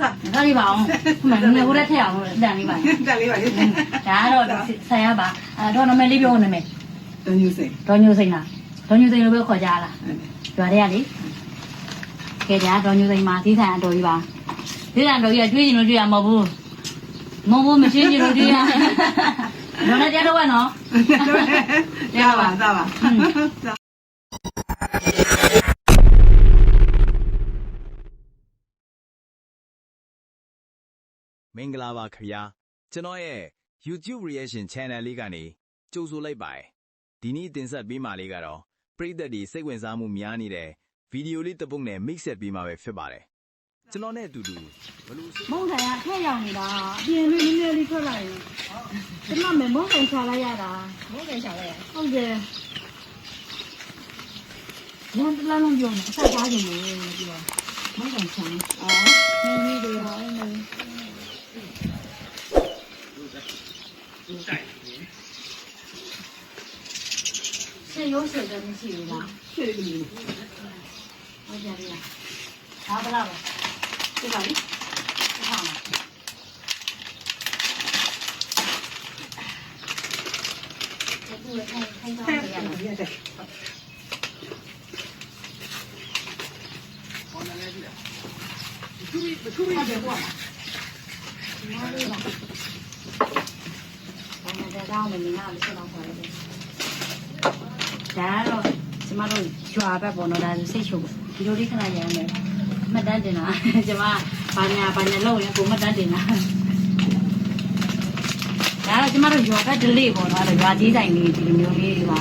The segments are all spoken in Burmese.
ဒါလေးပါအောင်မှန်တယ်ဟိုတက်ထက်အောင်တန်လေးပါတန်လေးပါလေဒါကတော့ဆိုင်ရပါတော့နာမည်လေးပြောနာမည် ဒေါ်ညူစိန် ဒေါ်ညူစိန်လားဒေါ်ညူစိန်လို့ပဲခေါ်ကြလားရွာတွေကလေကဲဒါဒေါ်ညူစိန်မှာသီးဆိုင်အတော်ကြီးပါသီးဆိုင်တော်ကြီးကကျွေးရင်လို့ကျွေးရမဟုတ်ဘူးမရှိရင်လို့ကျွေးရတော့လည်းကြားတော့ကနော်ရပါသားပါမင်္ဂလာပါခင်ဗျာကျွန်တော်ရဲ့ YouTube reaction channel လေးကနေကြိုဆိုလိုက်ပါတယ်ဒီနေ့တင်ဆက်ပေးမှာလေးကတော့ပရိသတ်တွေစိတ်ဝင်စားမှုများနေတဲ့ဗီဒီယိုလေးတစ်ပုဒ်နဲ့ mix ဆက်ပေးမှာပဲဖြစ်ပါတယ်ကျွန်တော်နဲ့အတူတူဘလို့မုန်းတယ်ကထက်ရောက်နေတာအပြင်လေးနည်းနည်းလေးထွက်လာရင်ကျွန်မမုန်းတယ်ချလိုက်ရတာမုန်းတယ်ချလိုက်ရဟုတ်တယ်လမ်းတလားလုံးပြောနေအဆက်သားနေလို့ပြောမုန်းတယ်ချမ်းနည်းနည်းလေးတော့အဲ့လိုဆေးရုံးဆက်တယ်မရှိဘူးလား谢谢你ဟုတ်ကြပြီလားဒါဘလားဒီပါလိဟုတ်ပါဘူးဒီထိုင်တော့ရရတယ်好难来的不出来过ဘာလို့လဲဘာမှတော့မနေရဘူးဆက်တော့ခေါ်ရတယ်ဒါတော့ကျမတို့ရွာဘက်ပေါ်တော့ဒါစိတ်ရှုပ်ဒီလိုလေးခဏရမ်းမယ်မှတ်တမ်းတင်တာကျမဘာညာလုပ်ရင်ကိုမှတ်တမ်းတင်တာဒါတော့ကျမတို့ရွာဘက်ဒလေးပေါ်တော့ရွာကြီးဆိုင်လေးဒီလိုမျိုးလေးပါ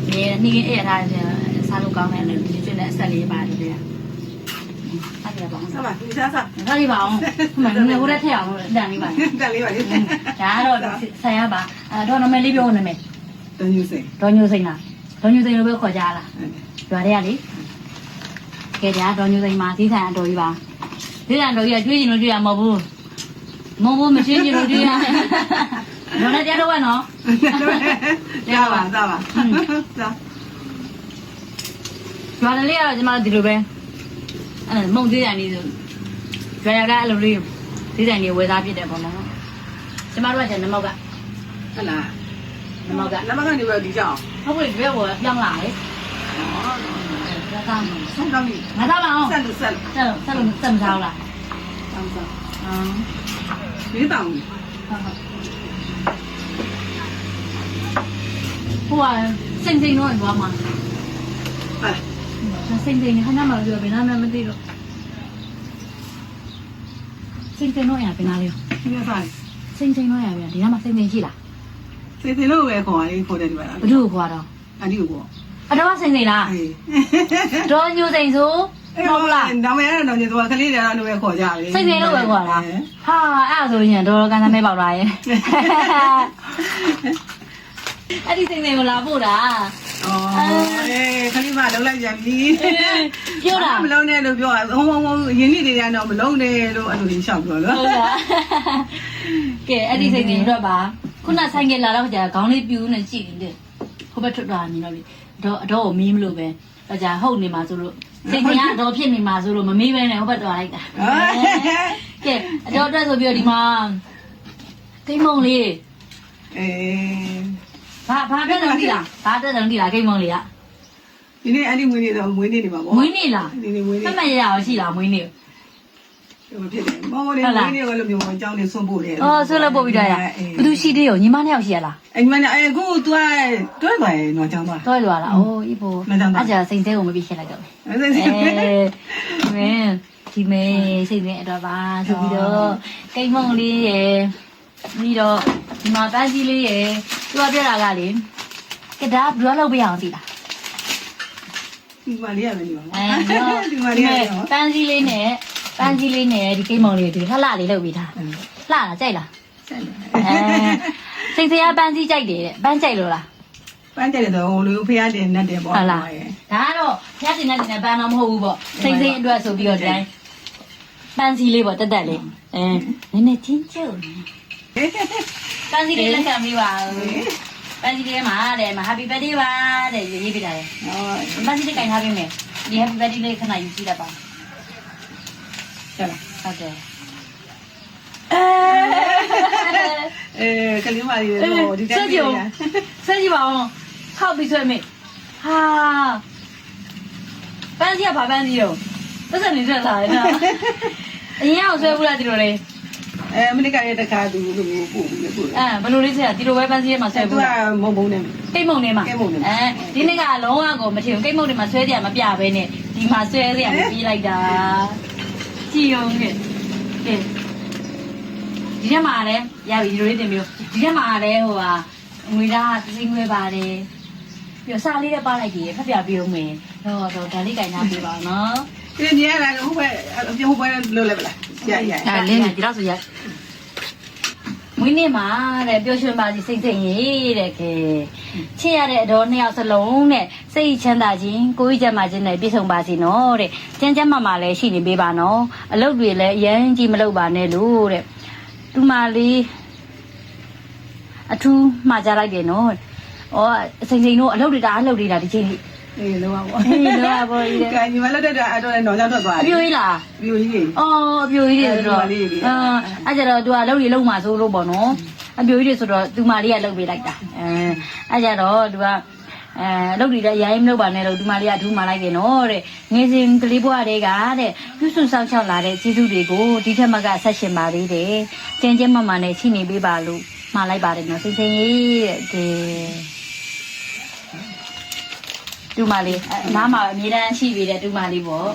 ဒီနေ့အဲ့ဒါစားလို့ကောင်းတယ်လို့ဒီကျတဲ့အဆက်လေးပါတယ်တဲ့အဲ့ဒါပါအောင် စားပါဒီစားစားဒါလေးပါအောင်မှန်တယ်ဟိုတက်ထက်အောင်တန်လေးပါတန်လေးပါလေဒါကတော့ဆိုင်ရပါတော့နာမည်လေးပြောနာမည် ဒေါ်ညူစိန်လားဒေါ်ညူစိန်လို့ပဲခေါ်ကြလားရွာတွေကလေကဲဒါဒေါ်ညူစိန်မှာသီးဆိုင်အတော်ကြီးပါသီးဆိုင်တော်ကြီးကကျွေးရင်လို့ကျွေးရမဟုတ်ဘူးမရှိရင်လို့ကျွေးရတော့လည်းကြားတော့ကနော်ရပါသားပါသားရွာလေးကတော့ကျမတို့ဒီလိုပဲအဲ့မုံသေးတယ်နေဆိုရွာရကအဲ့လိုလေးသေးတယ်နေဝယ်သားဖြစ်တယ်ပေါ့နော်ကျမတို့ကကျနမောက်ကဟုတ်လားနမောက်ကနမောက်ကနေပြီးဒီကြောင်ဟုတ်ပြီဘယ်ကိုပြောင်းလာလေဒါကောင်းဆက်ကောင်းပြီငါတော့ပါအောင်ဆက်လို့စက်မစားလားဆောင်းဆောင်းဒီတောင်ဟိုကစိတ်တော့ရွာမှာစိတ်ခဏမှပြောဘယ်နာမှမသိတော့စိတ်တော့ရပြန်လာလေဒီကစားစိတ်တော့ရပြန်ဒီနားမှာစိတ်ရှိလားစိတ်လို့ပဲခေါ်လေးခေါ်တယ်ဒီမှာဘ누구ခေါ်တော့အဒီကိုအတော့စိတ်လားဒေါ်ညိုစိန်ဆိုဟုတ်လားနာမည်ကတော့တော့ညိုကလေးတွေတော့ပဲခေါ်ကြပြီစိတ်လို့ပဲခေါ်လားဟာအဲ့ဆိုရင်ဒေါ်ကန်သမဲပေါက်လာရဲ့အဲ့ဒီစိတ်ကိုလာပို့တာခလေးမလုံးလိုက်ပြန်ပြီပြောတာမလုံးနဲ့လို့ပြောဟိုရင်းနှီးတွေကတော့မလုံးနဲ့လို့အဲ့လိုလေးရှောက်ပြောလို့ဟုတ်လားကဲအဲ့ဒီစိတ်တွေတော့ပါခုနဆိုင်ကလာတော့ကြာခေါင်းလေးပြူးနေကြည့်နေတယ်ဟိုဘက်ထွက်သွားနေတော့ပြီအတော့မီးမလို့ပဲကြာဟုတ်နေမှာဆိုလို့စိတ်ကတော့ဖြစ်နေမှာဆိုလို့မမေးပဲနဲ့ဟိုဘက်သွားလိုက်တာကဲအတော့အတွက်ဆိုပြီးတော့ဒီမှာကိမုံလေးဘာတက်တယ်ဒီလားဘာတက်တယ်ဒီလားကိမုံလေးကဒီနေ့အဲ့ဒီမွေးနေ့တော့မွေးနေ့နေမှာပေါ့မွေးနေ့လားဒီနေ့မွေးနေ့မှတ်ရရရှိလားမွေးနေ့ဟိုဖြစ်တယ်မော်လေးမွေးနေ့ကလည်းမျိုးအကြောင်းလေးဆွန့်ပို့တယ်ဆွန့်လို့ပို့ပြီးတော့ရဘယ်သူရှိသေးရောညီမနှစ်ယောက်ရှိရလားညီမနဲ့အခု तू တွဲသွားရင်တော့ကြောင်းသွားတွဲသွားလားအိုးဤပိုအဲ့ကြာစိန်သေးကိုမပြည့်ချက်လိုက်တော့မင်းဒီမေစိတ်နဲ့တော့ပါဆိုပြီးတော့ကိမုံလေးရယ်ပြီးတော့ဒီမှာပန်းကြီးလေးရယ်သူကပြတာကလေကဒါဘယ်လိုလုပ်ပြအောင်သိလားဒီမလေးရမယ်ညီမဒီမလေးရပန်းကြီးလေးနဲ့ဒီကိမုံလေးဒီလှလှလေးလုပ်ပြီးထားလှလားကြိုက်လားကြိုက်စိတ်စရာပန်းကြီးကြိုက်တယ်ပန်းကြိုက်လို့လားပန်းကြိုက်တယ်တော့ဟိုလိုဖျားတင်နဲ့တယ်ပေါ့ဟုတ်လားဒါကတော့ဖျားတင်နဲ့ပန်းတော့မဟုတ်ဘူးပေါ့စိတ်အတွက်ဆိုပြီးတော့တိုင်းပန်းစီလေးပေါ့တက်လေးနည်းနည်းချင်းကျုပ်ပန်းစီလေးလက်ခံပြီးပါပန်းစီလေးမှာတဲ့ Happy birthday ပါတဲ့ရေးပြတာလေပန်းစီလေးကင်ထားပေးမယ် ဒီ happy birthday လေးခဏယူကြည့်လိုက်ပါ ဟုတ်လား ဟုတ်တယ် ကလေးမလေးတော့ဒီတိုင်းပြန် ဆက်ကြည့်ပါဦးခောက်ပြီးဆွဲမိဟာပန်းစီကဘာပန်းစီရောပတ်စံနေထွက်လာတယ်နော်အရင်အောင်ဆွဲဘူးလားဒီလိုလေ မနစ်ကရဲ့တခါသူလူပို့ပြီးပို့ ဘယ်လိုလေးဆက်ဒီလိုပဲပန်းစီထဲမှာဆွဲ သူ ဘူး က လား မုံမုံနဲ့ ကိတ်မုံနေမှာဒီနေ့ကလုံးဝကိုမထင်ဘူးကိတ်မုံနေမှာဆွဲတယ်မပြပဲနဲ့ဒီမှာဆွဲရရပြီးလိုက်တာကြည့်အောင်ကဲဒီထဲမှာလည်းရပြီဒီလိုလေးတင်မျိုးဒီထဲမှာလည်းဟိုဟာငွေသားစိငွေပါတယ်ပြီးတော့စားလေးလည်းပါလိုက်ပြီဖက်ပြပြီးအောင်မယ်တော့ဒါလေးကြိုင်ထားပေးပါနော် ဒီနေ့ကလည်းဟိုဘက်လို့လည်းဗလားရလင်းဒီတော့ဆိုရမွေးနေ့မှာတဲ့ပျော်ရွှင်ပါစီစိတ်စိတ်ရေးတဲ့ကဲချစ်ရတဲ့အတော်နှစ်ယောက်စလုံးနဲ့စိတ်ချမ်းသာခြင်းကိုယ်ကြီးကျမ်းမာခြင်းနဲ့ပြည့်စုံပါစေနော်တဲ့ကျမ်းကျမ်းမာမာလည်းရှိနေပေးပါနော်အလုပ်တွေလည်းအရန်ကြီးမလုပ်ပါနဲ့လို့တဲ့သူမလေးအထူးမှားကြလိုက်တယ်နော်ဩစိန်စိန်တို့အလုပ်တွေဒါအလုပ်တွေဒါဒီချိန်လေး အေးလောပါ အေးလောပါဘောကြီးတဲ့ ကဲညီမလက်တက်တာအဲ့တော့လည်းတော့ထွက်သွား အပြိုကြီးလား ပြိုကြီးကြီး အော်အပြိုကြီးတွေဆိုတော့အဲ့ကြတော့ तू ကလှုပ်ရီလှုပ်မှာဆိုလို့ပေါ့နော်အပြိုကြီးတွေဆိုတော့ तू မလေးကလှုပ်ပေးလိုက်တာအဲ့ကြတော့ तू ကလှုပ်ရီလည်းရိုင်းမလှုပ်ပါနဲ့လို့ तू မလေးကအထူးမှလိုက်တယ်နော်တဲ့ငယ်စဉ်ကလေးဘွားတွေကတဲ့ပြုစုဆောင်ချောက်လာတဲ့ကျေးဇူးတွေကိုဒီထက်မကဆက်ရှင်ပါသေးတယ်ကျင်းကျင်းမမှန်နဲ့ရှိနေပေးပါလို့မှာလိုက်ပါတယ်နော်စိတ်စိမ်ရေးတဲ့တူမလေးနားမှာအမြဲတမ်းရှိပေးတယ်တူမလေးပေါ့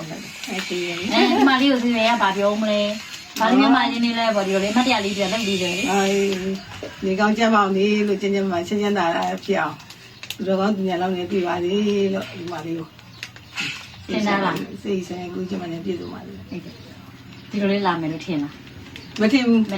အဲ့ဒီရ တူမလေးကိုစီစဉ်ရပါပြောမလဲဘာလို့မြန်မာချင်းနေလဲပေါ့ဒီလိုလေအမှတ်တရလေးတွေလုပ်ပြီးတယ်လေ နေကောင်းကြမ်းပါအောင်နေလို့ချင်းချင်းမှချင်းချင်းသာဖြစ်အောင်သူတော်ကောင်းသူညာလောက်နေပြပါလေလို့ဒီမလေးကိုစိတ်ဆိုင်ကိုချင်းမှလည်းပြည့်စုံပါလေ ဒီလိုလေးလာမယ်လို့ထင်လား မထင်ဘူးဆို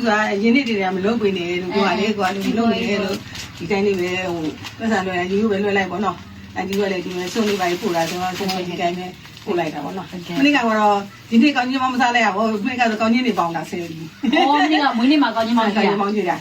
တာရင်းနေတွေကမလုပ်ပေးနေလို့ကိုကလေကိုကလူလုပ်နေတယ်လို့ဒီတိုင်းလေးပဲဟိုပတ်စံလွယ်ယူပဲလွယ်လိုက်ပေါ့နော်အဲဒီကလည်းဒီမှာဆုံးနေပါပို့လာဆိုတော့ကျွန်တော်ဒီတိုင်းပဲပို့လိုက်တာပေါ့နော်မနေ့ကတော့ဒီနေ့ကောင်းကြီးမမစားလိုက်ရဘူးမနေ့ကတော့ကောင်းကြီးနေပေါအောင်လာဆယ်ပြီ အော်မနေ့ကမွေးနေ့မှာကောင်းကြီးမောင်ကြီး မောင်ကြီးတာ